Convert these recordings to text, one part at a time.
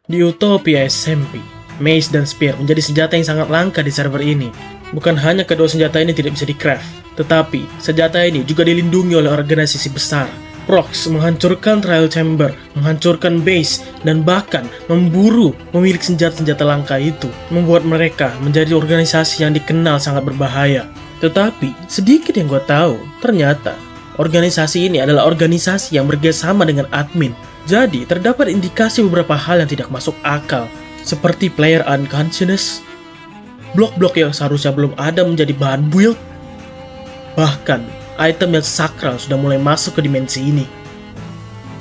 Di Utopia SMP, Mace dan Spear menjadi senjata yang sangat langka di server ini. Bukan hanya kedua senjata ini tidak bisa di-craft, tetapi senjata ini juga dilindungi oleh organisasi besar. Prox menghancurkan trial chamber, menghancurkan base, dan bahkan memburu pemilik senjata-senjata langka itu, membuat mereka menjadi organisasi yang dikenal sangat berbahaya. Tetapi, sedikit yang gue tahu, ternyata organisasi ini adalah organisasi yang bekerjasama dengan admin. Jadi, terdapat indikasi beberapa hal yang tidak masuk akal, seperti player unconscious, blok-blok yang seharusnya belum ada menjadi bahan build, bahkan item yang sakral sudah mulai masuk ke dimensi ini.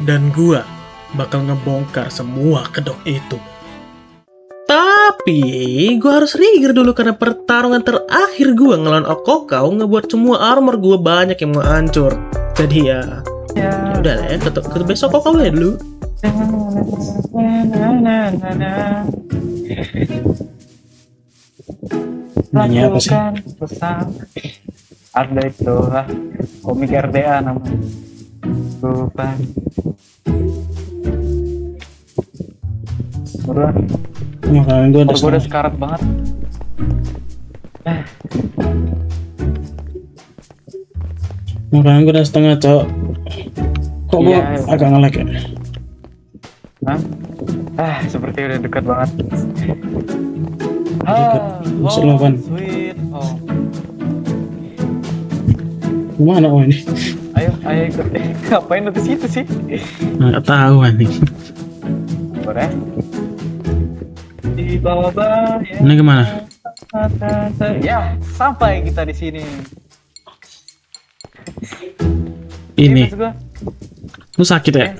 Dan gua bakal ngebongkar semua kedok itu. Tapi, gua harus rigger dulu karena pertarungan terakhir gua ngelawan Okokau ngebuat semua armor gua banyak yang mau hancur. Jadi ya udah lah ya, ke besok Okokau ya dulu. Ini apa sih? Ada itu lah, komik RDA namanya. Bukan. Buruan. Makanya gue Gue udah sekarat banget. Makanya gue udah setengah, cok. Kok gue Iya. agak nge-lag ya? Hah? Seperti udah dekat banget. Masuk lawan. Sweet home. Gimana ini? Ayo ikut. Ngapain lu di situ sih? Nggak tahu nih. Boleh. Di bawah ya. Ini kemana? Ya, sampai kita di sini. Ini. Let's go. Lu sakit ya?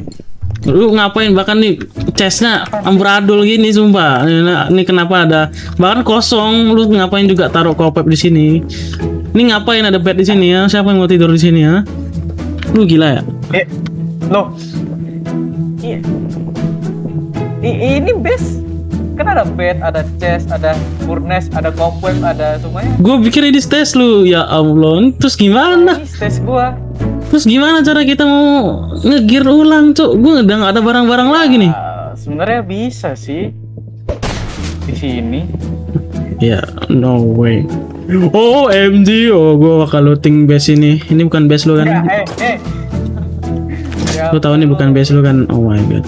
Lu ngapain? Bahkan nih chestnya amburadul gini, sumpah. Ini kenapa ada? Bahkan kosong. Lu ngapain juga taruh kopep di sini? Ini ngapain ada bed di sini ya? Siapa yang mau tidur di sini ya? Lu gila ya? Loh. Iya. Ini base. Kan ada bed, ada chest, ada furnace, ada cobweb, ada semuanya. Gue pikir ini stage lu, ya Allah. Terus gimana? Ini stage gua. Terus gimana cara kita mau nge-gear ulang, cuk? Gue udah nggak ada barang-barang lagi nih. Sebenarnya bisa sih di sini. Ya, no way. Oh, OMG, gue bakal looting base ini. Ini bukan base lu kan? Ya, Lu tahu ini bukan base lu kan? Oh my god.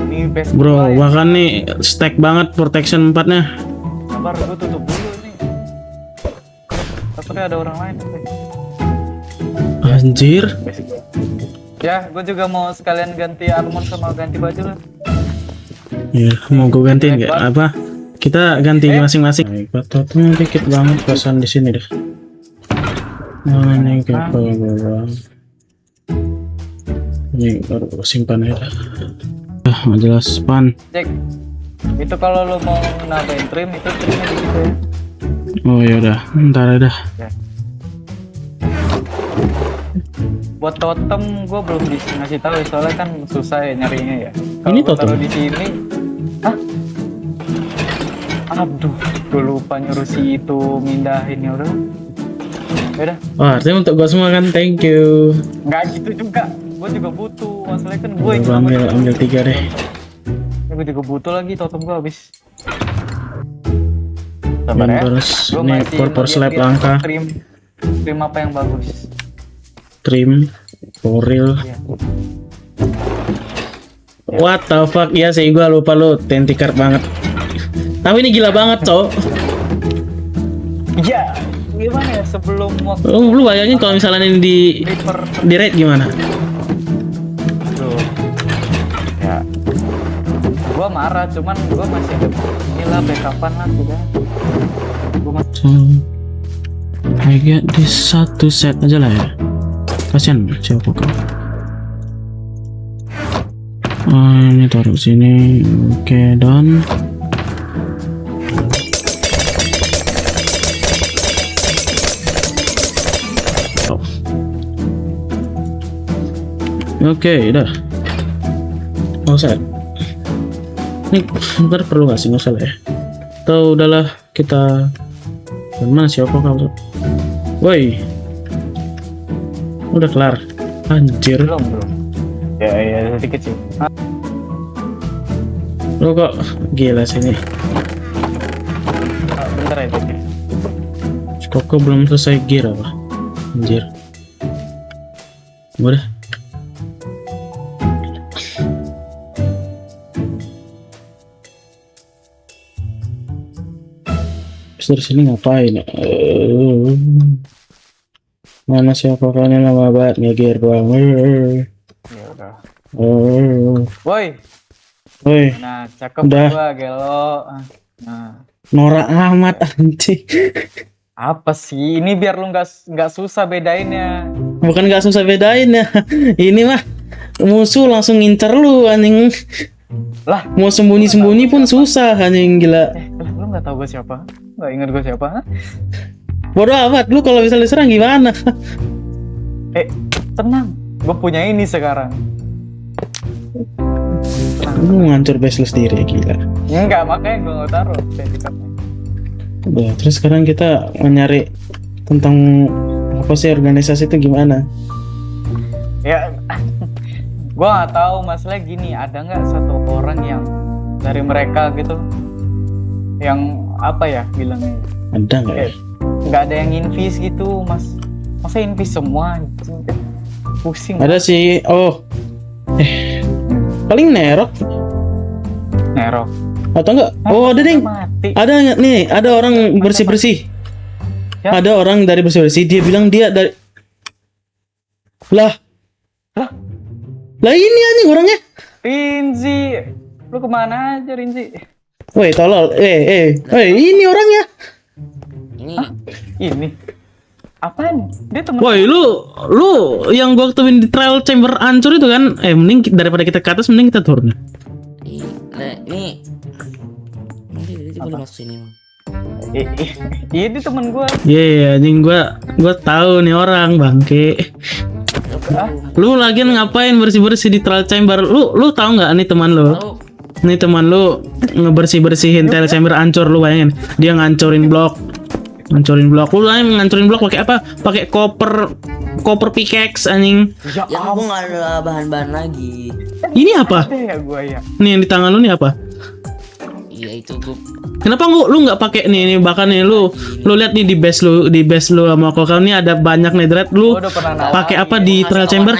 Ini base Bro, gua ya. bahkan nih stack banget protection 4-nya. Sabar, gua tutup dulu nih. Takutnya ada orang lain. Anjir. Base gua. Ya, gua juga mau sekalian ganti armor sama ganti baju lah. Ya, mau gue gantiin nggak? Apa? Kita ganti masing-masing. Patutnya dikit banget kosan di sini deh. Nah, ini ke bawah. Ini baru simpan aja. Nggak jelas pan. Cek. Itu kalau lu mau nambahin trim itu trimnya di situ ya. Oh ya udah, ntar dah. Buat totem gua belum bisa ngasih tahu soalnya kan susah ya nyarinya ya. Kalau Ini gua taruh totem? di sini. Hah? Aduh, gue lupa nyuruh si itu mindahin ya udah. Udah, Wah, artinya untuk gua semua kan, thank you. nggak gitu juga. Gue juga butuh. Masalahnya kan gue Gua ambil 3 deh. Gue juga butuh lagi totem gue habis. Sabar ya. Terus Gua ini masih purple slab ngeliat-liat langka, trim apa yang bagus. trim, foril. Iya. What the fuck, ya sih gua lupa lu tentikar banget. Tapi ini gila banget, cok. Ya, gimana ya sebelum waktu Lu bayangin kalau misalnya ini di raid gimana? tuh. Ya. Gua marah, cuman gua masih ada inilah backupan lah sudah. Gua masih So, I get this satu set aja lah ya. Kasian siapa kau? Oh, ini taruh sini. Oke, done. Oh. Oke, udah. Nggak usah. Ini ntar perlu nggak sih, nggak usah lah ya. Atau udahlah kita. Mana siapa kau? Woi, udah kelar. Anjir. belum. Ya sedikit sih. Lu kok gila sini. Bentar ya Jack. Koko belum selesai gear apa? Anjir. Udah. Terus dari sini ngapain? Mana siapa kalian lama banget ngegear doang. Ya udah. Oh. Woi. Woi, Nah, cakep Udah. gua gelo. Nah, norak amat anjing. apa sih? Ini biar lu nggak susah bedainnya. Bukan gak susah bedain ya. Ini mah musuh langsung ngincer lu anjing. Lah, Mau sembunyi-sembunyi pun susah anjing, gila. lu nggak tahu gua siapa? Nggak ingat gua siapa? Bodoh amat, lu kalau bisa diserang gimana? Tenang, gua punya ini sekarang. Lu ngancur base lu sendiri, gila. Enggak, makanya gua nggak taruh sertifikatnya. Udah, terus sekarang kita mencari tentang apa sih organisasi itu gimana? Ya, gua nggak tahu masalah gini. Ada nggak satu orang yang dari mereka gitu, yang apa ya bilangnya? Ada nggak ya? Nggak ada yang invis gitu, mas. Masa invis semua? Pusing. Ada sih. Oh, paling Nerok Nerok. atau enggak? Oh, ada ding. Mati. Ada nih, ada orang bersih-bersih. Ya. Ada orang dari bersih-bersih, dia bilang dia dari Lah. Lah? Lah ini anjing orangnya. Rinzi, lu kemana aja Rinzi? Woi, tolol. Ini orangnya. Ini Ini apaan? Dia temen. Woi, lu yang gua ketemuin di trial chamber hancur itu kan? Mending daripada kita ke atas, mending kita turun. ini nanti boleh masuk sini. Iya, dia temen gua. Iya, anjing gua tahu nih orang bangke. Ah, Lu lagi ngapain bersih-bersih di trial chamber? Lu tahu nggak nih teman lu? Tahu Nih teman lu ngebersih-bersihin trial chamber hancur, lu bayangin. Dia ngancurin blok. Lu ngancurin blok pakai apa? Pakai koper pickaxe anjing. ya yang aku nggak ada bahan-bahan lagi. Ini apa? ada ya gua ya. Nih yang di tangan lu nih apa? Iya itu gue Kenapa lu nggak pakai nih bahkan nih lu lihat nih di base lu sama kokal nih ada banyak netherite, lu Gua udah pernah nawarin. pakai apa di trial chamber?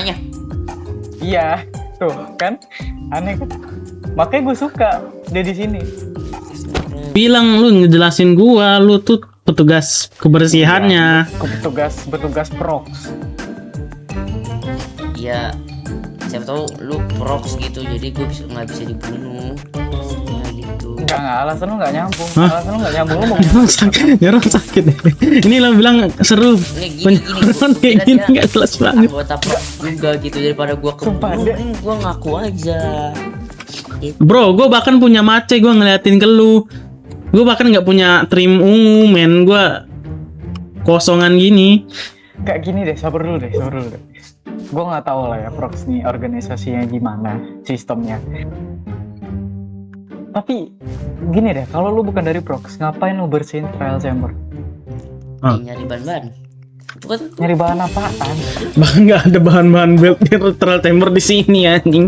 Iya, tuh kan aneh kan. Makanya gua suka dia di sini. Bilang lu ngejelasin gua, lu tuh petugas kebersihannya. Petugas prox. Iya, siapa tahu lu prox gitu, jadi gue nggak bisa dibunuh. Ya gitu. Enggak, alasan lu nggak nyambung. Hah? Alasan lu nggak nyambung. Lu mau Nyerang sakit. Ini lo bilang seru. Ini gini, Penyerangan kayak gini nggak jelas banget. Anggota prox juga gitu, daripada gue Sumpah, kebunuh, dia- mending gue ngaku aja. Bro, gue bahkan punya mace, gue ngeliatin ke lu. Gue bahkan nggak punya trim ungu, men. Gue kosongan gini. kayak gini deh, sabar dulu deh. Gue nggak tahu lah ya prox nih organisasinya gimana, sistemnya. Tapi gini deh, kalau lu bukan dari prox, ngapain lu bersihin trial chamber? Ah. Nyari bahan-bahan. Itu kan Nyari bahan apaan? Bahkan nggak ada bahan-bahan build trial chamber di sini anjing.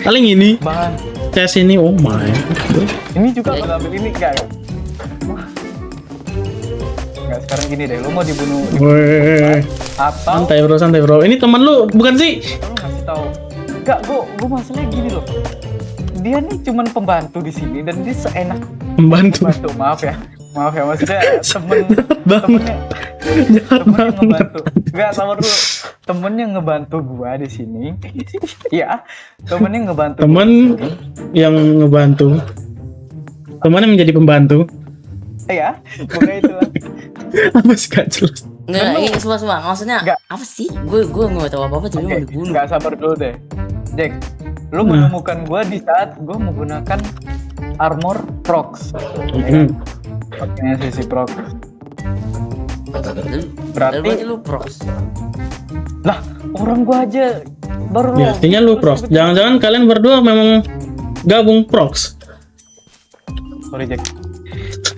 Paling ini, Bahan. chest ini, oh my. Ini juga mau ngambil ini enggak ya? Wah. Enggak, sekarang gini deh, lu mau dibunuh Weh. atau Santai bro. Ini teman lu bukan sih? lu ngasih tahu? Enggak, gua masalahnya gini loh. Dia nih cuman pembantu di sini dan dia seenak Membantu. bantu. Maaf ya maksudnya banget. temennya Jahat temen yang banget. ngebantu. Enggak, sabar dulu. Temen yang ngebantu gua di sini. Iya, temen yang ngebantu. Temen yang ngebantu. Temen yang menjadi pembantu. Iya, bukan itu lah. Apa sih gak jelas? enggak, ini semua maksudnya Enggak. apa sih? Gue nggak tahu apa-apa, jadi mau dibunuh. Enggak, sabar dulu deh. Jack, lu menemukan gua di saat gua menggunakan armor prox. Pakainya sisi prox. Berarti lu prox. lah, orang gua aja baru Ya, artinya lu prox. Jangan-jangan kalian berdua memang gabung prox. Sorry Jack.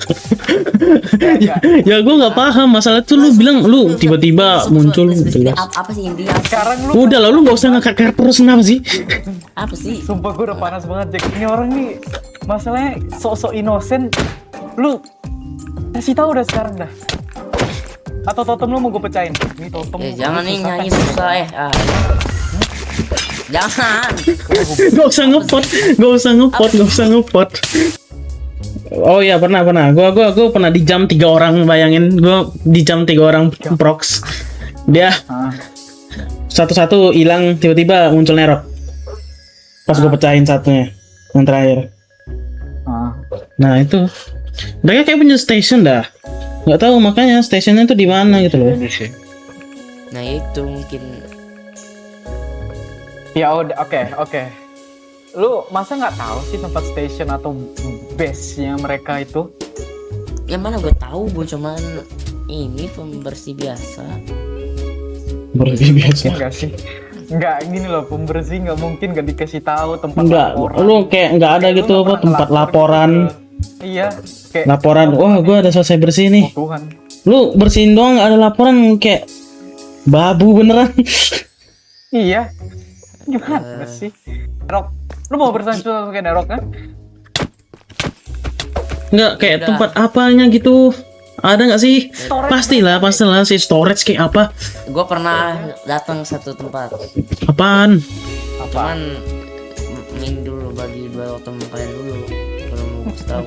Enggak. Ya gue nggak paham masalah tuh, lu bilang lu tiba-tiba muncul gitu. Apa sih intinya? Sekarang lu Udah lah, lu nggak usah ngakak terus, kenapa sih? Apa sih? sumpah gue udah panas banget Jack. Ini orang nih masalahnya sok-sok inosen. Lu kasih tahu udah sekarang dah. Atau totem lu mau gue pecahin? Ini totem. Jangan nih susah nyanyi kan? susah Jangan. Gak usah ngepot, gak usah ngepot. Oh iya, pernah. Gua pernah di jam 3 orang, bayangin. Gua di jam 3 orang prox. Dia Ah. satu-satu hilang, tiba-tiba muncul nerok. Pas gua pecahin satunya, yang terakhir. Ah. Nah itu, mereka kayak punya station dah. Nggak tahu makanya stationnya tuh di mana gitu loh. Nah itu mungkin. Ya udah, oke. Lu masa nggak tahu sih tempat station atau base-nya mereka itu? Yang mana gue tahu, gue cuman ini pembersih biasa. Berarti biasa. Enggak sih. Enggak, gini loh, pembersih nggak mungkin nggak dikasih tahu tempat Enggak, laporan. lu kayak nggak ada Kayak gitu lu apa nggak tempat pernah lapor laporan. gitu. Iya, kayak Laporan, wah gua ada selesai bersih nih. oh, Tuhan. Lu bersihin doang, nggak ada laporan, kayak babu beneran. Iya. Gimana sih? Nerok. Lu mau bersanjung kayak Nerok kan? Nggak kayak Udah. tempat apanya gitu. Ada nggak sih? Storage. Pastilah si storage kayak apa? Gue pernah datang satu tempat, Apaan? Apa? cuman min dulu bagi dua temen kalian dulu kalau mau kasih tahu.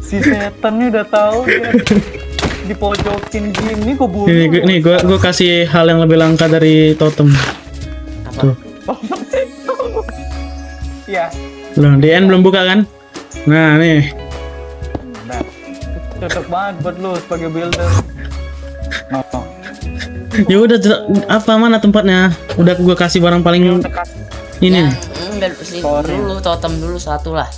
Si setannya udah tahu dia dipojokin gini kok bunuh. Gua kasih hal yang lebih langka dari totem. Apa? Tuh. Iya. Loh, DN belum buka kan? Nah nih, Nah, cocok banget buat lu sebagai builder. No. ya udah apa mana tempatnya? Udah gua kasih barang paling ini. Yang enggak sih Sorry. dulu totem dulu satu lah.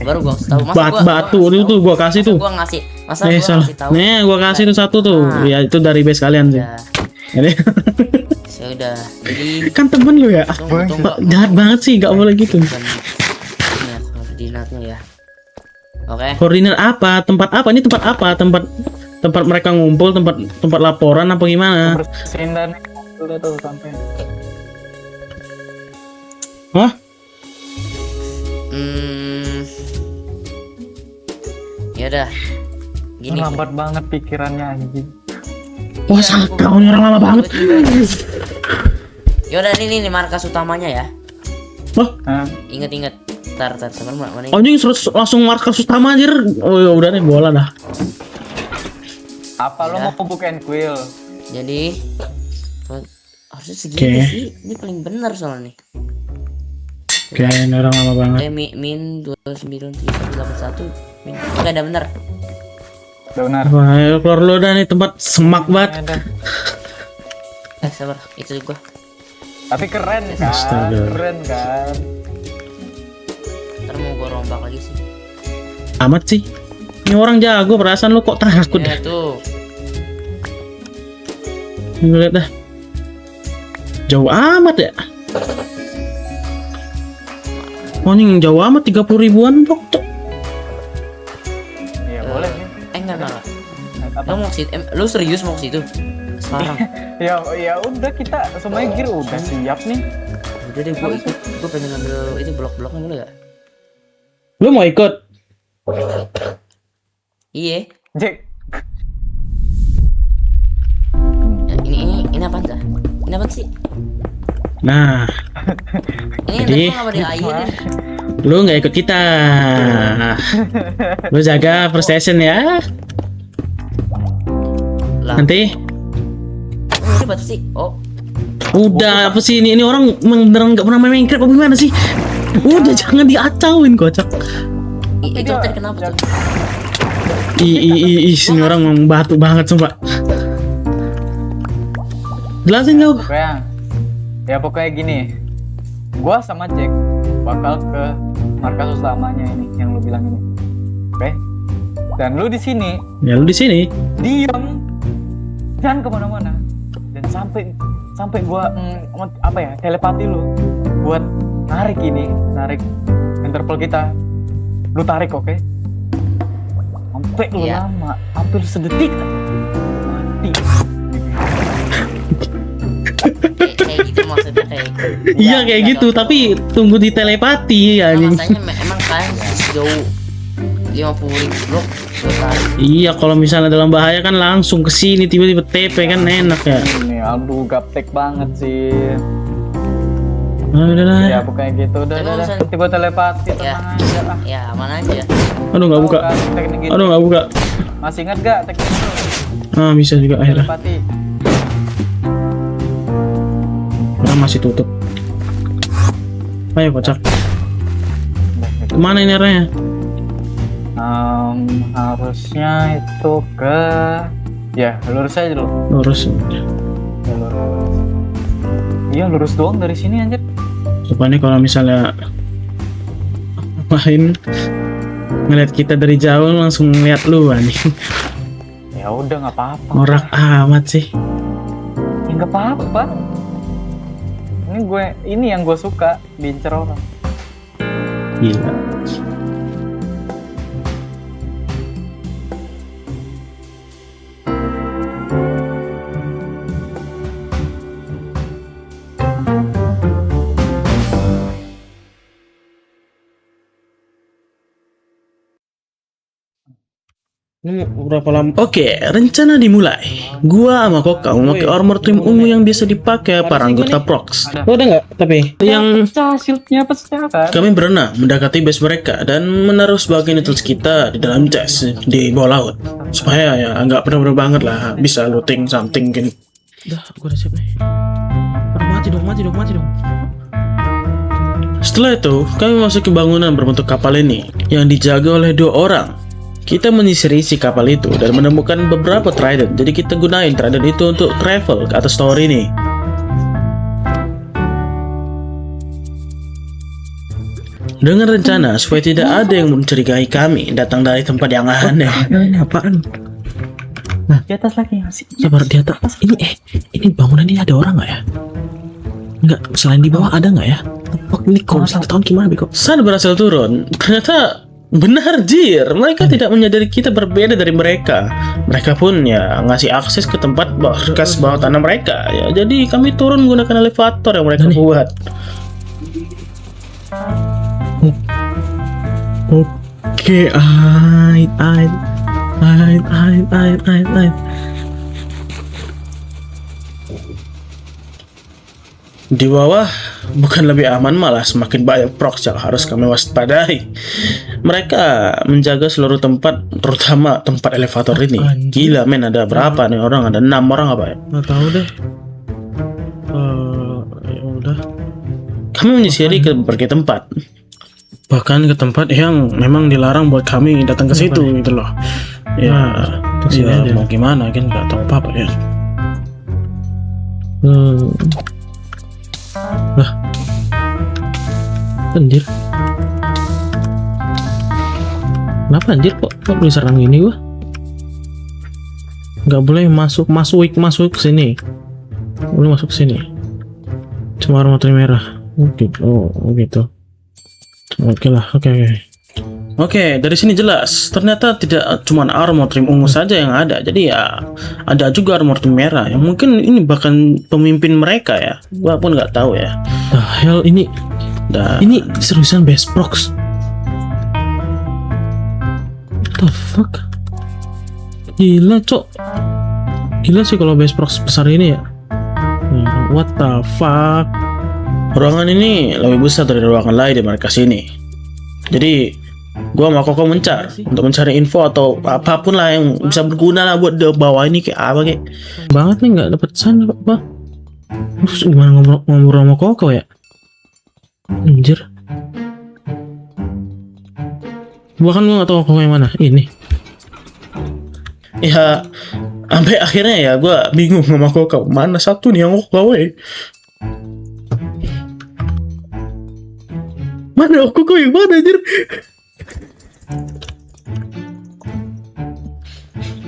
Baru gua kasih tahu. Batu itu tuh gua kasih tuh. Gua ngasih. Masa Nih, gua salah. ngasih tahu? Nih, gua kasih tuh satu tuh. Nah. Ya itu dari base kalian sih. Ya, Jadi sudah. Jadi kan temen lu ya. tunggu. Jahat banget sih, gak boleh gitu. Bukan ini ya koordinatnya ya. Oke. Koordinat apa? Tempat apa? Ini tempat apa? Tempat mereka ngumpul, tempat laporan apa gimana? Bersihin dan udah tuh sampai. Hah? Ya udah. Gini. Lambat banget pikirannya anjing. Wah, Saka, ini orang lama banget. Ya udah ini markas utamanya ya. Wah, Hah? Ingat-ingat. Tar teman mana? anjing langsung markas utama anjir. Oh ya udah nih, bola dah. Apa lo Ya. mau bukain kuil? Jadi harusnya segini Oke. sih. Ini paling benar soalnya nih. Oke, ini orang lama banget. Min 293181 min. Oke, ada benar. Udah benar. Wah, ayo keluar dulu dah nih, tempat semak banget. Ada. Sabar, itu gua. Tapi keren kan? Astaga. Keren kan? Ntar mau gua rombak lagi sih. Amat sih. Ini orang jago, perasaan lu kok takut Ya dah. tuh. Lu lihat dah. Jauh amat ya. Oh, ini jauh amat 30 ribuan kok. Cok. Iya boleh nih. Enggak. Apa? Lu mau ke situ? Lu serius mau ke situ? Sekarang. Ya udah kita semuanya gear udah siap nih. Udah deh gua ikut. Gua pengen ngambil itu blok-bloknya boleh gak? Lu mau ikut? Iya. Jack. Ya, ini apa dah? Ini apa sih? Nah, Ini Jadi- apa di air? lu nggak ikut kita. Lu jaga first station ya. Lah, Nanti ini batu sih. Oh, udah apa sih ini orang emang beneran nggak pernah main Minecraft apa gimana sih? Udah jangan diacauin kocak. itu tadi kenapa tuh? Ini orang emang batu banget sumpah. Jelasin kau. Pokoknya gini. Gua sama Jack bakal ke markas utamanya ini yang lu bilang ini. Oke? Dan lu di sini Ya lu di sini. diam, jangan kemana-mana, dan sampai gua telepati lu buat narik Interpol kita. Lu tarik, oke? capek lu Iya. lama, hampir sedetik mati. Kayak gitu maksudnya kayak Iya kayak gitu, tapi tunggu di telepati nah, anjing. masanya emang kalian sejauh 50.000 blok selesai. Iya, kalau misalnya dalam bahaya kan langsung ke sini tiba-tiba TP kan enak ya. Ini aduh gaptek banget sih. Ah, udah lah. Ya bukannya gitu, udah Tapi udah. misalnya- Tiba telepati Ya. tenang aja lah. Ya aman aja. Aduh nggak buka. Tahu kan teknik gitu? Aduh nggak buka. Masih ingat gak teknik itu? Ah bisa juga akhirnya. Telepati. Orang masih tutup. Ayo kocak. Udah, gitu. Kemana ini arahnya? Harusnya itu ke ya lurus aja dulu. Lurus. Ya, lurus. Iya lurus doang dari sini anjir. Rupanya kalau misalnya main ngeliat kita dari jauh langsung ngeliat lu anjing. Ya udah nggak apa-apa. Norak amat sih. Ya nggak apa-apa. Ini yang gue suka diincer orang. Gila. Ini berapa lama? Oke, rencana dimulai. Gua sama Koka memakai armor trim ungu yang biasa dipakai para anggota Prox. Ada. Oh, udah nggak? Tapi yang pecah, shieldnya pecah kan? kami berenang mendekati base mereka dan menaruh sebagian tools kita di dalam chest di bawah laut supaya ya nggak bener-bener banget lah bisa looting something gini. Udah, gua udah siap nih. Mati dong. Setelah itu, kami masuk ke bangunan berbentuk kapal ini yang dijaga oleh 2 orang. Kita menyisir isi kapal itu dan menemukan beberapa trident. Jadi kita gunain trident itu untuk travel ke atas tower ini. Dengan rencana supaya tidak ada yang mencurigai kami datang dari tempat yang aneh. Ini apaan? Di atas lagi masih. Sabar di atas. Ini bangunan ini ada orang nggak ya? Enggak, selain di bawah ada nggak ya? Fuck, ini kalau misalnya tahun gimana Biko? Saat berhasil turun, ternyata benar jir. Mereka tidak menyadari kita berbeda dari mereka. Mereka pun ya ngasih akses ke tempat bekas bawah tanah mereka. Ya, jadi kami turun menggunakan elevator yang mereka buat. Oke, ait. Di bawah bukan lebih aman, malah semakin banyak prox yang harus kami waspadai. Mereka menjaga seluruh tempat, terutama tempat elevator ini. Gila men, ada berapa nih orang? Ada 6 orang apa ya? Nggak tahu deh. Ya udah. Kami menyisiri ke berbagai tempat. Bahkan ke tempat yang memang dilarang buat kami datang ke situ gitu loh. Ya, mau gimana kan nggak tahu apa-apa ya. Lah, anjir. Kenapa anjir kok diserang gini gua? Nggak boleh masuk ke sini. Boleh masuk ke sini. Cuma armor trim merah. Oh gitu. Oke lah, oke. Oke, dari sini jelas. Ternyata tidak cuma armor trim ungu saja yang ada. Jadi ya ada juga armor trim merah. Yang mungkin ini bahkan pemimpin mereka ya. Gua pun nggak tahu ya. Hell ini. Ini seriusan best prox. What the fuck? Gila cok. Gila sih kalau best prox besar ini ya. What the fuck? Ruangan ini lebih besar dari ruangan lain di markas ini. Jadi gua sama Koko untuk mencari info atau apapun lah yang bisa berguna lah buat di bawah ini kayak apa kayak. Banget nih nggak dapet pesan apa. Terus gimana ngobrol sama Koko ya? Anjir. Bahkan gua nggak tahu Koko yang mana. Ini. Ya sampai akhirnya ya gua bingung sama Koko. Mana satu nih yang Koko Mana Koko yang mana anjir?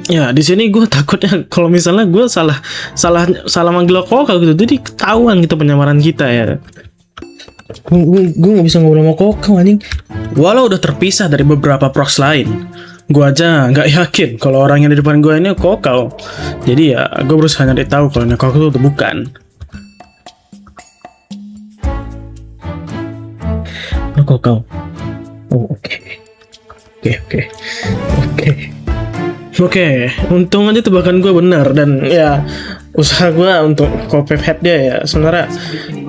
Ya di sini gue takutnya kalau misalnya gue salah manggil Koko gitu, jadi ketahuan gitu penyamaran kita ya. Gue nggak bisa ngobrol sama Koko anjing. Walau udah terpisah dari beberapa prox lain, Gua aja nggak yakin kalau orang yang di depan gua ini Kokau. Jadi ya, gua berusaha nyari tahu kalau ini Kokau itu bukan. Oh, Kokau. Oh, Oke, untung aja tebakan gue benar dan ya usaha gue untuk copy head dia ya sebenarnya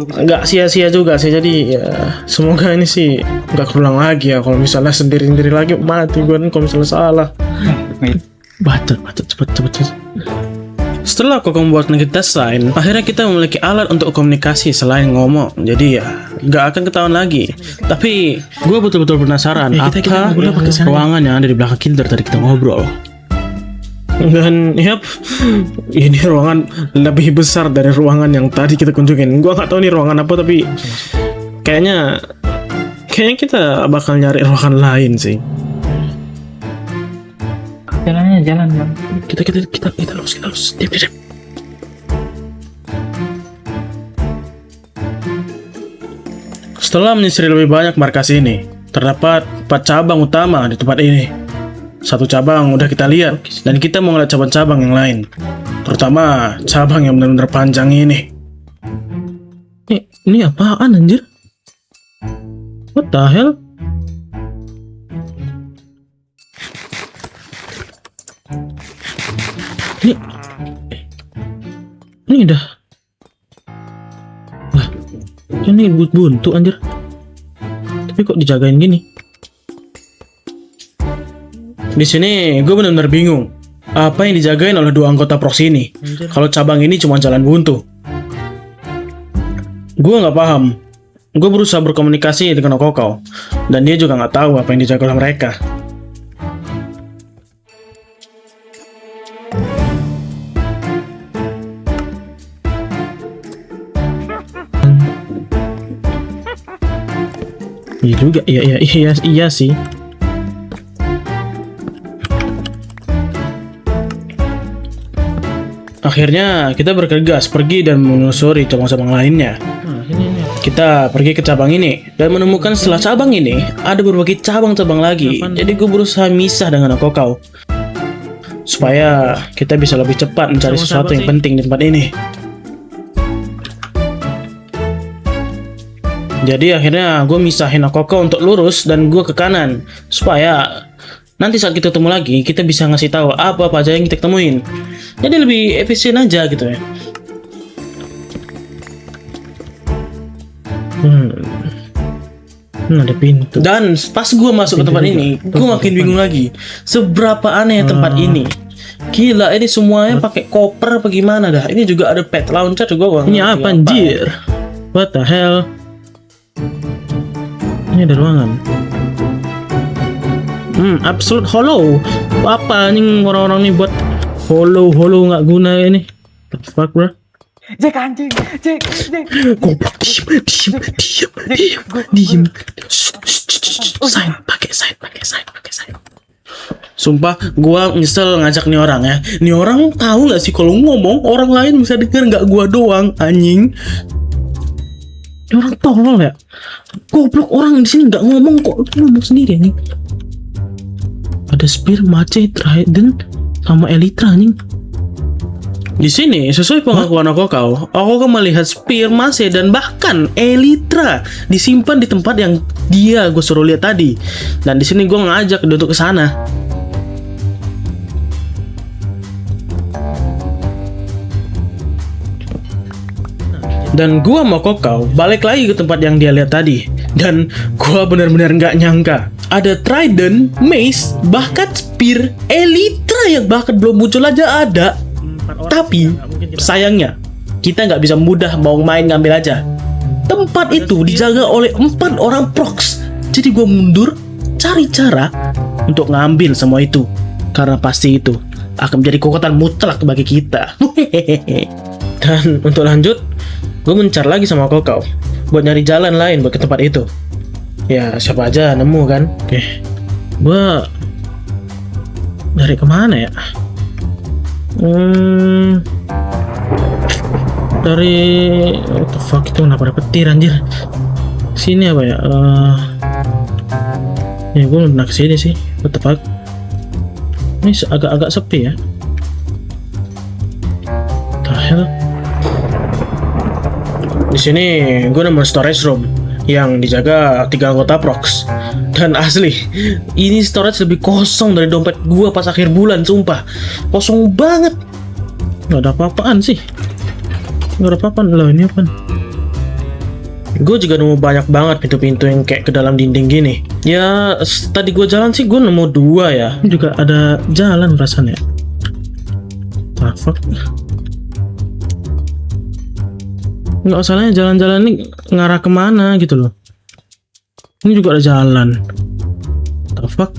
nggak sia-sia juga sih. Jadi ya semoga ini sih nggak kerulang lagi ya. Kalau misalnya sendiri-sendiri lagi mati gue nih kalau misalnya salah. Bacot cepet. Setelah kok membuat kita sign, akhirnya kita memiliki alat untuk komunikasi selain ngomong. Jadi ya nggak akan ketahuan lagi. Tapi gue betul-betul penasaran apa ruangan yang ada di belakang kita tadi kita ngobrol. Dan yap, ini ruangan lebih besar dari ruangan yang tadi kita kunjungin. Gua nggak tahu nih ruangan apa, tapi kayaknya kita bakal nyari ruangan lain sih. Jalan. Kita lurus. Diam. Setelah menyisiri lebih banyak markas ini, terdapat 4 cabang utama di tempat ini. 1 cabang udah kita lihat, dan kita mau ngeliat cabang-cabang yang lain. Terutama cabang yang benar-benar panjang ini. Ini apaan anjir? What the hell? Ini udah. Wah, ini buntu anjir. Tapi kok dijagain gini? Di sini gue benar-benar bingung. Apa yang dijagain oleh 2 anggota prox ini? Kalau cabang ini cuma jalan buntu. Gue nggak paham. Gue berusaha berkomunikasi dengan Kokau, dan dia juga nggak tahu apa yang dijaga oleh mereka. Iya juga, iya sih. Akhirnya kita bergegas pergi dan menelusuri cabang-cabang lainnya. Kita pergi ke cabang ini dan menemukan setelah cabang ini ada berbagai cabang-cabang lagi. Jadi gue berusaha misah dengan Kokau supaya kita bisa lebih cepat mencari sesuatu yang penting di tempat ini. Jadi akhirnya gue misahin Kokau untuk lurus dan gue ke kanan supaya nanti saat kita ketemu lagi kita bisa ngasih tahu apa aja yang kita temuin. Jadi lebih efisien aja gitu ya. Ada pintu. Dan pas gue masuk ke tempat ini, gue makin bingung lagi. Seberapa aneh tempat ini. Gila, ini semuanya pakai koper apa gimana dah. Ini juga ada pet launcher juga. Ini apa anjir? What the hell? Ini ada ruangan. Absolute hollow. Apa anjing orang-orang nih buat hollow nggak guna ini. The fuck bro? Jack anjing, Jack. Goblok, diam. Sign, pakai sign. Sumpah, gua nyesel ngajak nih orang ya. Nih orang tahu nggak sih kalau ngomong orang lain bisa denger, nggak gua doang, anjing. Ini orang tolol ya. Goblok, orang di sini nggak ngomong kok, ngomong sendiri anjing. Ada spear, mace, trident, sama elytra anjing. Di sini, sesuai pengakuan Kokau melihat spear, mace, dan bahkan elytra disimpan di tempat yang gue suruh lihat tadi. Dan di sini gue ngajak dia untuk ke sana. Dan gue mau Kokau balik lagi ke tempat yang dia lihat tadi. Dan gue benar-benar nggak nyangka ada trident, mace, bahkan spear, elytra yang bahkan belum muncul aja ada. Tapi sayangnya kita nggak bisa mudah mau main ngambil aja. Tempat itu dijaga oleh 4 orang prox. Jadi gue mundur cari cara untuk ngambil semua itu, karena pasti itu akan menjadi kekuatan mutlak bagi kita. Dan untuk lanjut, gue mencar lagi sama Kokau buat nyari jalan lain buat ke tempat itu. Ya siapa aja nemu kan. Oke, gue dari kemana ya? Dari what the fuck, itu kenapa ada petir anjir? Sini apa ya? Ya gue belum pernah kesini sih. What the fuck? Ini agak-agak sepi ya. Tahel. Di sini gue nemu storage room yang dijaga 3 anggota Prox. Dan asli, ini storage lebih kosong dari dompet gue pas akhir bulan, sumpah. Kosong banget. Gak ada apa-apaan sih. Gak ada apa-apaan. Loh, ini apa? Gue juga nemu banyak banget pintu-pintu yang kayak ke dalam dinding gini. Ya, tadi gue jalan sih gue nemu 2 ya. Ini juga ada jalan rasanya. Fuck. Nggak salahnya jalan-jalan ini ngarah kemana gitu loh. Ini juga ada jalan. The fuck?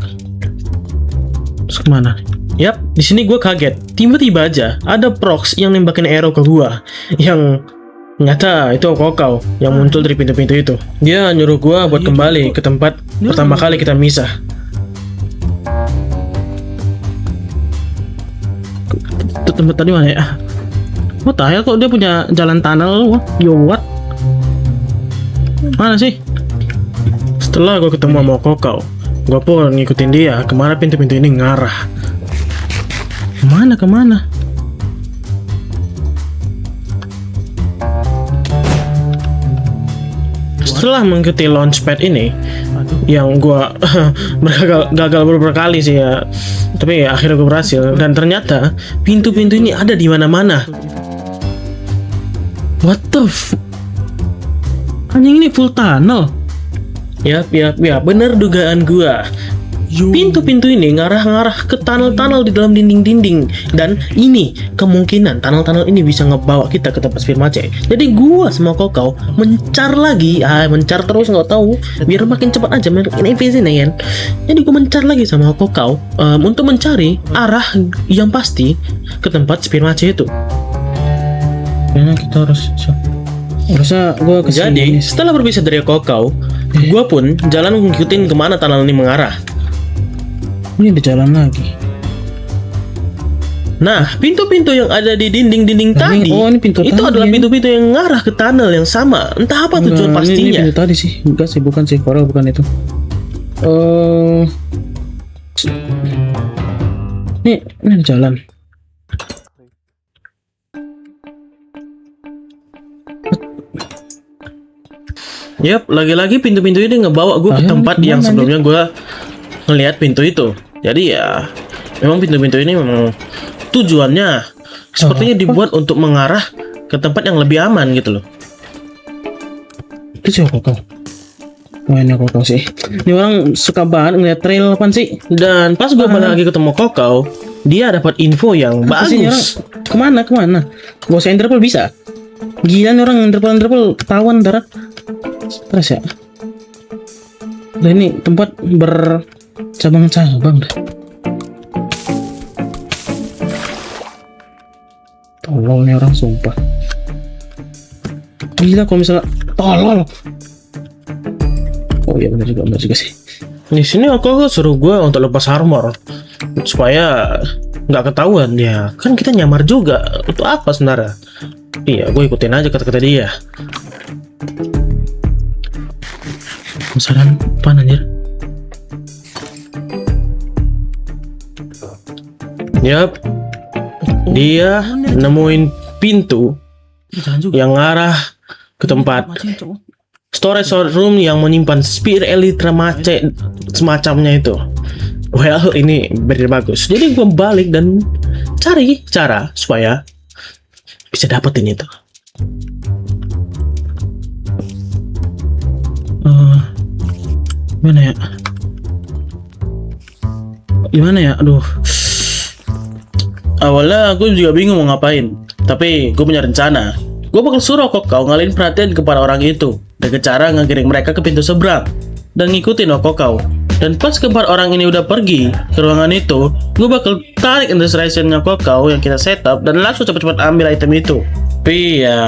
Terus kemana? Yap, di sini gue kaget. Tiba-tiba aja ada Prox yang nembakin arrow ke gue. Yang nyata itu Kokau yang muncul dari pintu-pintu itu. Dia nyuruh gue buat kembali ke tempat pertama kali kita misah. Tempat tadi mana ya? What the hell, kok dia punya jalan tunnel? Yo what? Mana sih? Setelah gue ketemu sama Kokau, gue pun ngikutin dia kemana pintu-pintu ini ngarah. Kemana? Setelah mengikuti launchpad ini, yang gue gagal beberapa kali sih ya, tapi ya, akhirnya gue berhasil. Dan ternyata pintu-pintu ini ada di mana-mana. What the anjing, ini full tunnel. Ya, bener dugaan gua. Pintu-pintu ini ngarah-ngarah ke tunnel-tunnel di dalam dinding-dinding. Dan ini kemungkinan tunnel-tunnel ini bisa ngebawa kita ke tempat Sphyrmace. Jadi gua sama Kokau mencar lagi, mencar terus, nggak tahu, biar makin cepat aja makin efisien ya kan. Jadi gua mencar lagi sama Kokau untuk mencari arah yang pasti ke tempat Sphyrmace itu. Kayaknya kita harusnya gue kesini. Jadi setelah berpisah dari Kokau, gue pun jalan ngikutin kemana tunnel ini mengarah. Ini ada jalan lagi. Nah, pintu-pintu yang ada di dinding-dinding tadi, ini pintu itu adalah pintu-pintu yang mengarah ke tunnel yang sama. Entah apa tujuan pastinya. Ini pintu tadi sih, enggak sih, bukan sih, Farel, bukan itu. Ini ada jalan. Yap, lagi-lagi pintu-pintu ini ngebawa gue ke tempat yang sebelumnya gue ngelihat pintu itu. Jadi ya, memang pintu-pintu ini memang tujuannya sepertinya dibuat untuk mengarah ke tempat yang lebih aman gitu loh. Itu siapa kau? Mainnya Kokau sih. Ini orang suka banget ngeliat trail apaan sih. Dan pas gue balik lagi ketemu Kokau, dia dapat info yang bagus. Kemana? Bawa Enderpearl bisa? Gila nih orang, Enderpearl ketahuan darat. Stres ya. Nah, ini tempat bercabang-cabang dah. Tolol nih orang, sumpah. Gila kalau misalnya tolol. Oh iya, benar juga sih. Di sini aku suruh gue untuk lepas armor supaya nggak ketahuan dia. Kan kita nyamar juga. Untuk apa sebenarnya? Iya, gue ikutin aja kata-kata dia. Penasaran apa anjir? Yap, dia nemuin pintu yang ngarah ke tempat storage room yang menyimpan Spear Elytra Mace semacamnya itu. Well, ini bener bagus. Jadi gue balik dan cari cara supaya bisa dapetin itu. Gimana ya? Aduh. Awalnya aku juga bingung mau ngapain, tapi gue punya rencana. Gue bakal suruh Kokau ngalihin perhatian kepada orang itu dengan cara ngegiring mereka ke pintu seberang dan ngikutin Kokau. Dan pas keempat orang ini udah pergi ke ruangan itu, gue bakal tarik industrialization-nya Kokau yang kita setup dan langsung cepat-cepat ambil item itu. Tapi ya,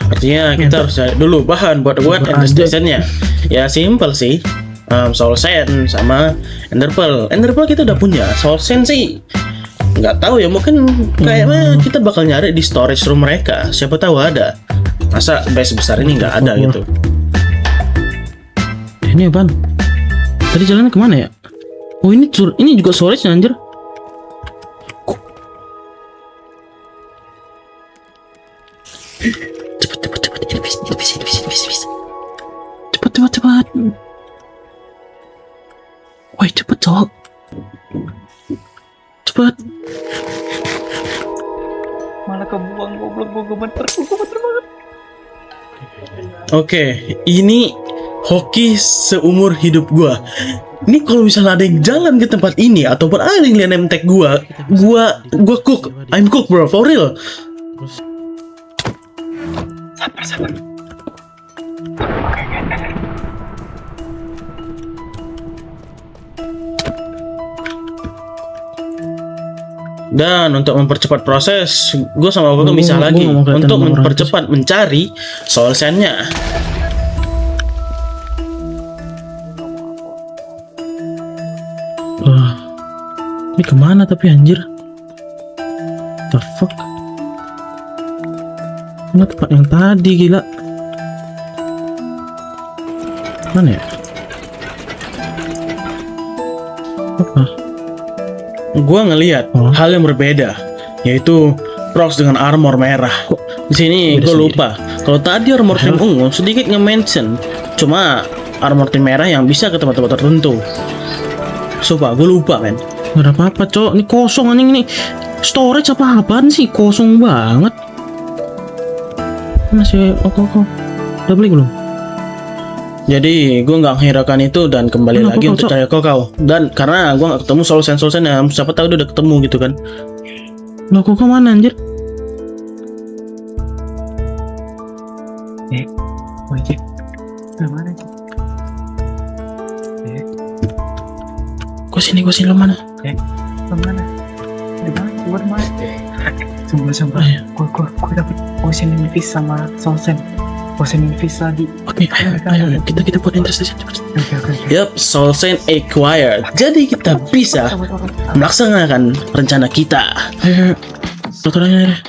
artinya kita harus cari dulu bahan buat industrialization-nya. Ya simple sih. Soul Sand sama Enderpearl. Enderpearl kita udah punya. Soul Sand sih nggak tahu ya, mungkin kayaknya kita bakal nyari di storage room mereka. Siapa tahu ada. Masa base besar ini nggak ada gitu. Ini apaan? Tadi jalannya kemana ya? Oh ini juga storage anjir. Cepet. Invis. Cepet. Woi, cepet, Cok. Cepet. Malah kebuang goblok, gue gemeter banget. Oke, ini hoki seumur hidup gua. Ini kalau misalnya ada yang jalan ke tempat ini ataupun ada yang lihat name tag gua cook. I'm cook, bro, for real. Sabar. Dan untuk mempercepat proses, gue sama Koko bisa lagi untuk mempercepat mencari soul sand-nya. Ini kemana tapi anjir? The fuck? Mana tempat yang tadi, gila? Mana ya? Apa? Gua ngelihat hal yang berbeda, yaitu Prox dengan armor merah. Di sini gue lupa. Kalau tadi armor tim ungu sedikit nge-mention, cuma armor tim merah yang bisa ke tempat-tempat tertentu. Sumpah, gue lupa, men. Gak ada apa-apa, Cok. Ini kosong anjing ini. Storage apa-apaan sih? Kosong banget. Masih kok. Udah beli belum? Jadi gue nggak menghiraukan itu dan kembali lagi untuk cari Koko. Dan karena gue nggak ketemu soul sand yang siapa tahu dia udah ketemu gitu kan. Loh, Koko mana anjir? Wajib. Gimana sih? Gue sini lo mana? Kemana? Gue mana? Sumpah. Gue dapet Ocean Invis sama Soulsen. Ocean Invis lagi. Oke, ayo kita buat intersection cepat. Yup, Soulsen acquired. Jadi kita bisa melaksanakan rencana kita. Ayo, dokternya deh.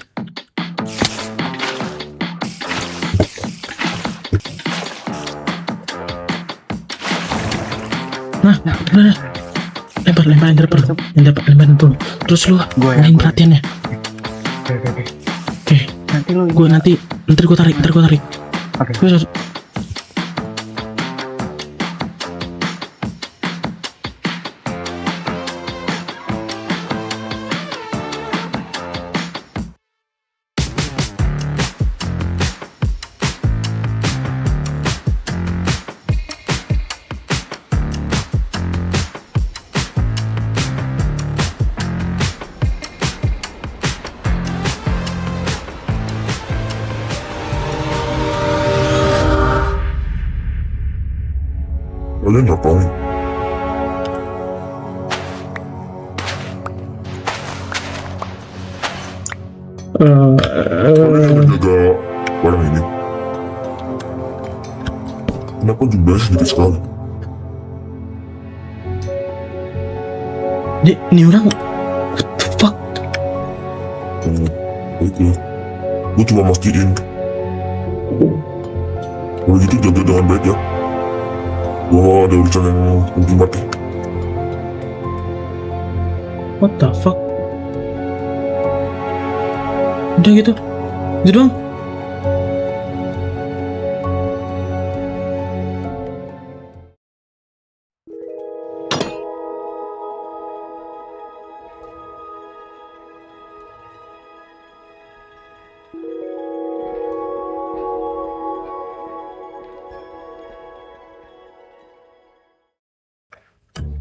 Nah, lempar dulu. Terus lu main perhatiannya. Oke. Nanti gue tarik. Oke. Kalian ngapain? Kalian yang menjaga barang ini? Kenapa jumlahnya sedikit sekali? Ini orang what the fuck? Oke. Gue cuma mastiin. Kalau gitu jaga dengan baik ya. Gue ada urusan yang mungkin mati. What the fuck? Udah gitu doang.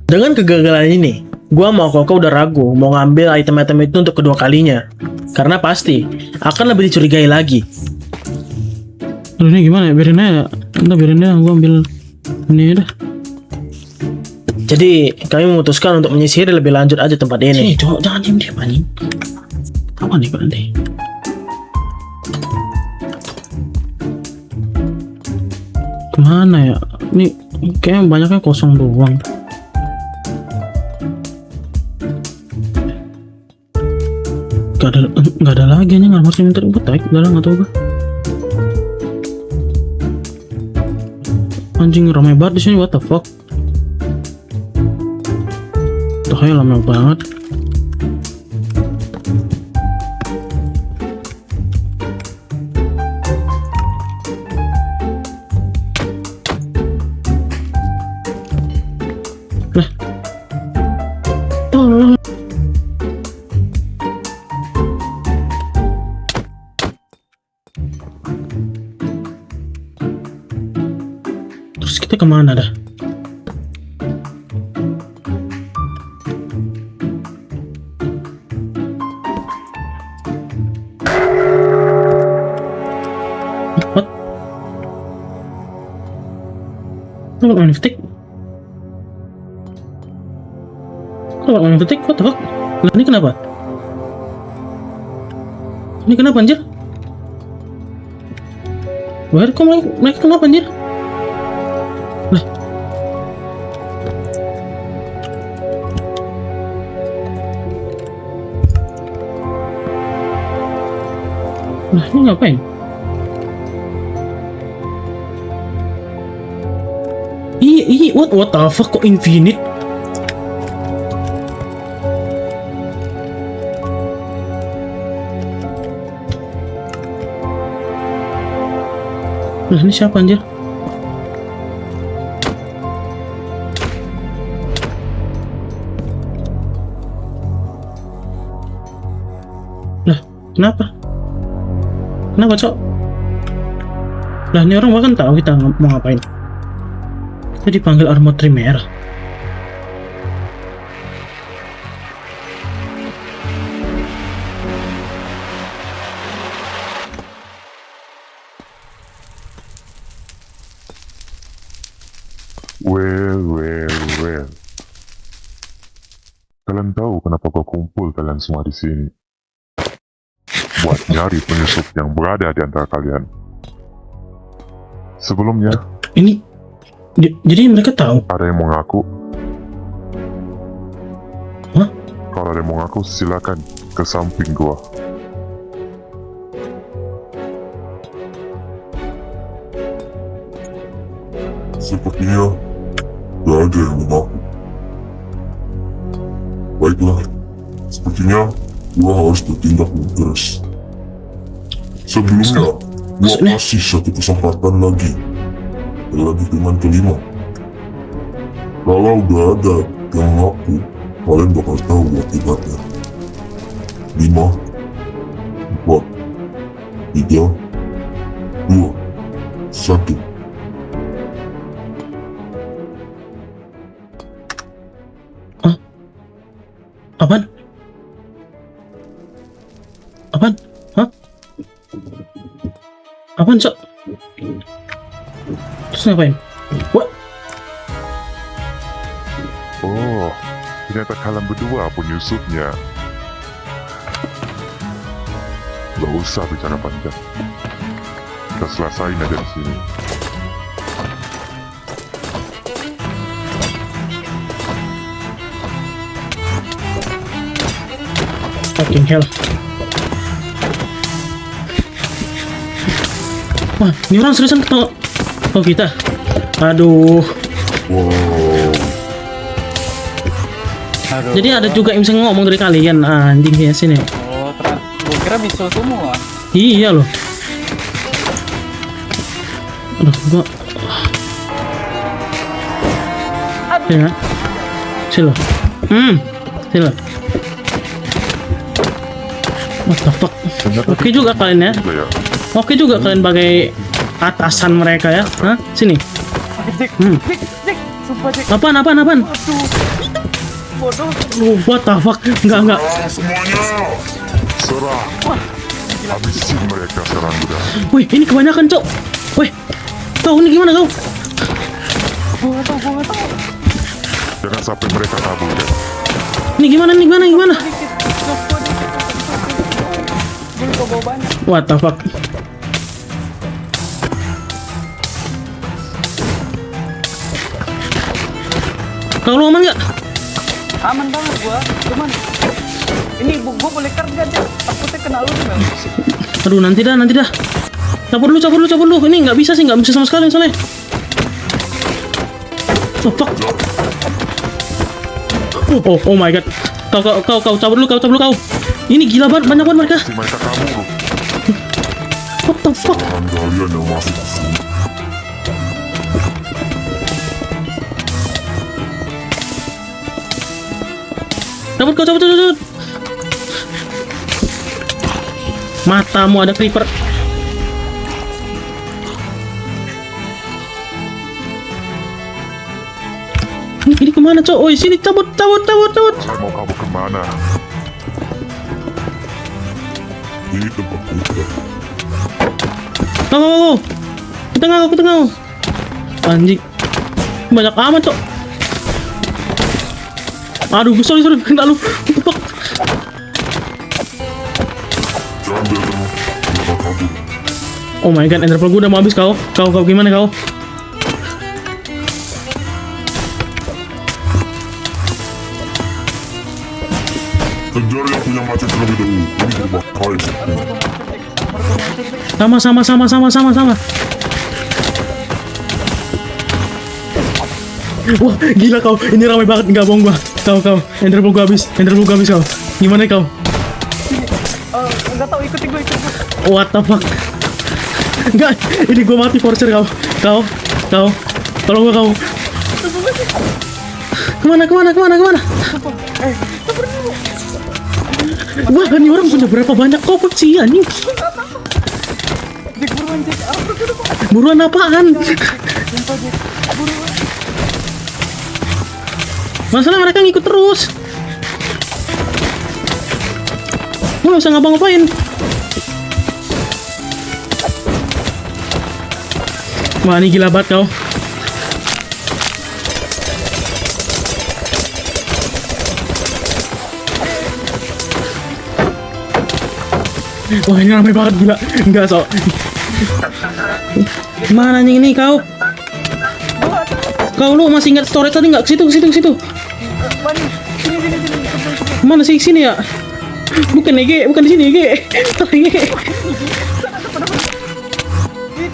Dengan kegagalan ini, gua mau Koko udah ragu mau ngambil item-item itu untuk kedua kalinya. Karena pasti akan lebih dicurigai lagi. Aduh, ini gimana ya? Biarin aja, gua ambil ini dah. Jadi, kami memutuskan untuk menyisir lebih lanjut aja tempat ini. Cowok, jangan diam anjing. Apa nih nanti? Kemana ya? Ini kayaknya banyaknya kosong doang. Gak ada lagi nih armor cemetery gue tarik dalam nggak tahu gue. Anjing ramai banget di sini, what the fuck? Tuh ya lama banget. Mereka kemana dah? What? Kenapa main fatigue? Kenapa main fatigue? What the fuck? Lah ini kenapa? Ini kenapa anjir? Where kok mereka kenapa anjir? Lah. Lah ini ngapain? What the fuck, kok infinite? Lah ini siapa anjir? Lah, kenapa? Kenapa, Cok? Lah ini orang bahkan tahu kita mau ngapain. Kita dipanggil Armor Tremere. Well. Kalian tahu kenapa kau kumpul kalian semua di sini? Buat nyari penyusup yang berada di antara kalian. Sebelumnya, Ini jadi mereka tahu. ada yang mau ngaku? Hah? Kalau ada yang mau ngaku, silakan ke samping gua. Sepertinya gak ada yang mengaku. Baiklah, sepertinya gua harus bertindak tegas. Sebelumnya, gua Maksudnya? kasih satu kesempatan lagi dengan kelima. Kalau gak ada yang ngaku, kalian bakal tahu akibatnya. 5, 4, 3, 2, 1. Apaan? Apaan? Hah? Apaan, Cok? Terus ngapain? What? Oh, ternyata kalian berdua penyusupnya. Gak usah bicara panjang. Kita selesain aja di sini. Fucking hell. Wah, ini orang seriusan ketemu kita. Aduh. Wow, Aduh. Jadi ada juga yang bisa ngomong dari kalian. Anjing ya sini. Oh, gue kira bisa semua. Iya loh. Aduh, gua. Ya. Silo. Silo. What the fuck? ternyata Oke juga kalian ya. juga ya. Oke juga kalian bagai atasan mereka ya. Hah? Sini. Jack, Hmm. Jack, sumpah Jack. Apaan? Aduh, bodoh. What the fuck? Enggak. Serang semuanya! Serang! Habisin mereka serang udah. Wih, ini kebanyakan, Cok. Wih. Kau ini gimana kau? Gue gak tau. Jangan sampai mereka kabur ya. Ini gimana? Dikit, gue bawa banyak. What the fuck? Kau lu aman nggak? Aman banget gua, cuman ini gua boleh kerja aja. Takutnya kena lu juga. Aduh, nanti dah. Cabut dulu. Ini nggak bisa sama sekali soalnya. Oh fuck. Oh my god. Kau cabut dulu kau. Ini gila banget, banyak banget mereka. Si mereka kabur. What the fuck? Jangan kalian yang masuk ke sini. Cabut. Matamu ada creeper. Mana cok? Oi sini cabut. Kalian mau kabur kemana? Ini tempat kuda. Kau. Kita ngau. Anjing. Banyak amat cok. Aduh, sorry, kena lu. Fuck. Jangan biarkan mereka kabur. Oh my god, ender pearl gue udah mau habis kau. Kau gimana kau? Kejar yang punya mati terlebih dahulu. Ini berbahaya. Sama. Wah, gila kau. Ini ramai banget, enggak bohong gua. Kau. Ender pearl gua habis kau. Gimana kau? Enggak tahu, ikutin gue. What the fuck? Enggak, ini gua mati forcer kau. Tolong gua kau. Kemana? Wah, ini orang punya berapa banyak kopek sih anjing? Jack, buruan Jack. Buruan apaan? Sumpah Jack, buruan. Masalah mereka ngikut terus. Gue gak usah ngapa-ngapain. Wah, ini gila banget kau. Wah, ini ramai banget gila. Enggak, sok. Mana anjing ini kau? Kau lu masih ingat storage tadi nggak? Ke situ. Mana? Sini. Mana sih sini ya? Bukan di sini Ege. Itu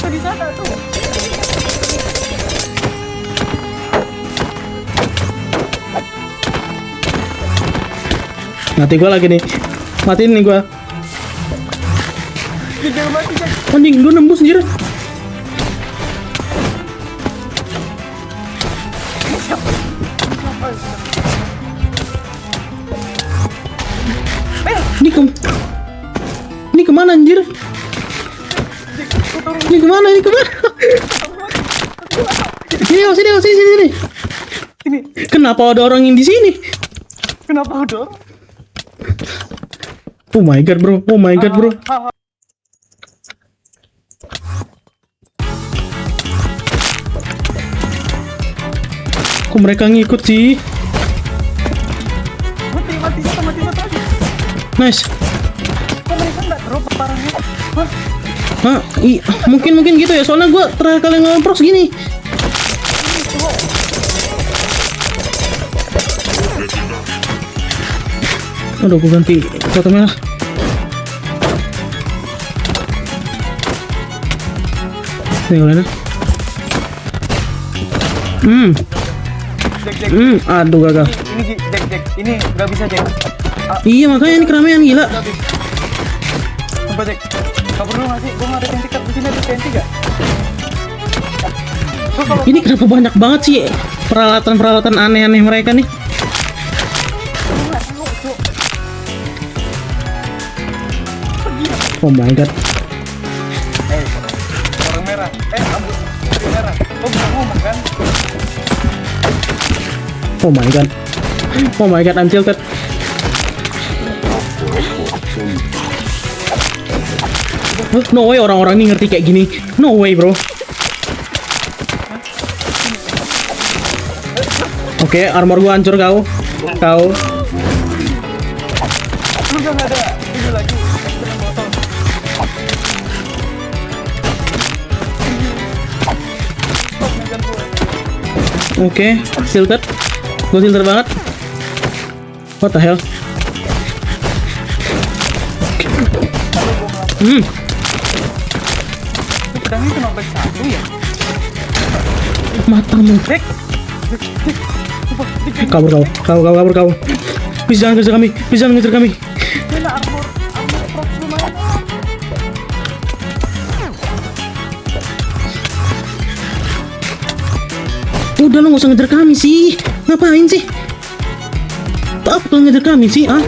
di sana tuh. Mati gua lagi nih. Matiin nih gua. Jangan mati Jack. Anjing, gua nembus anjir. Ini kemana anjir? Ini kemana? Sini. Ini Kenapa ada orang yang di sini? kenapa udah? Oh my god bro. Kok mereka ngikut sih? Mati satu. Nice. Kok mereka nggak drop parahnya? Hah? Mungkin gitu ya. Soalnya gue terakhir kali ngoprox gini. Aduh, gue ganti foto merah. Nih, udah. Jack. Aduh gagal. Ini Jack. Ini nggak bisa Jack. Iya makanya ini keramaian gila. Sumpah Jack. Kabur dulu nggak sih? Gue nggak ada TNT. Di sini ada TNT nggak? Ini kenapa banyak banget sih peralatan aneh-aneh mereka nih? Oh my god. Orang merah. Rambut merah. Oh bisa ngomong kan? Oh my god, I'm tilted. No way orang-orang ini ngerti kayak gini. No way bro. Oke, armor gua hancur kau. Lu udah nggak ada ini lagi. Dengan botol. Stop megan gue. Oke, tilted. Gue tilted banget. What the hell? Pedangnya cuma back satu ya? Matamu. Jack. Kabur kau. Please jangan ngejar kami. Mana armor prox lumayan. Udah lo gak usah ngejar kami sih. Ngapain sih? Apa lo ngejar kami sih? Ah?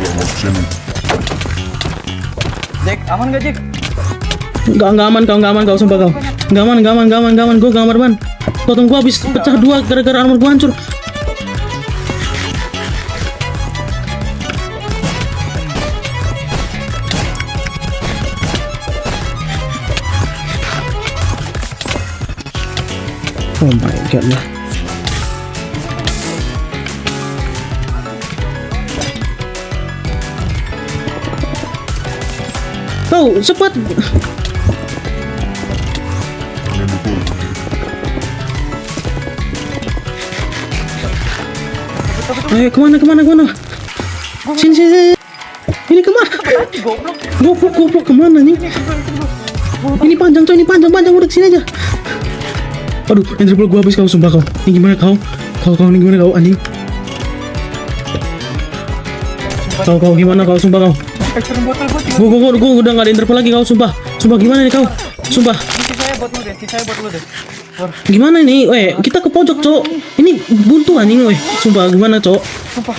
Jack, aman gak Jack? Gak aman kau sumpah kau. Gak aman. Gue gak aman ban. Potong gua habis pecah dua gara-gara armor gua hancur. Oh my god lah. Kau cepat. Ayo kemana? Sini. Ini kemana? Goblok kemana nih? Ini panjang coy, udah sini aja. Aduh, Enderpearl gua habis kau, sumpah kau. Ini gimana kau? Kau anjing? Kau gimana kau, sumpah kau? Gua udah gak ada Enderpearl lagi kau, sumpah gimana nih kau? Sumpah. Sisanya buat lu deh. Gimana nih? Kita ke pojok, Cok. Ini buntu anjing, sumpah gimana, Cok? Sumpah.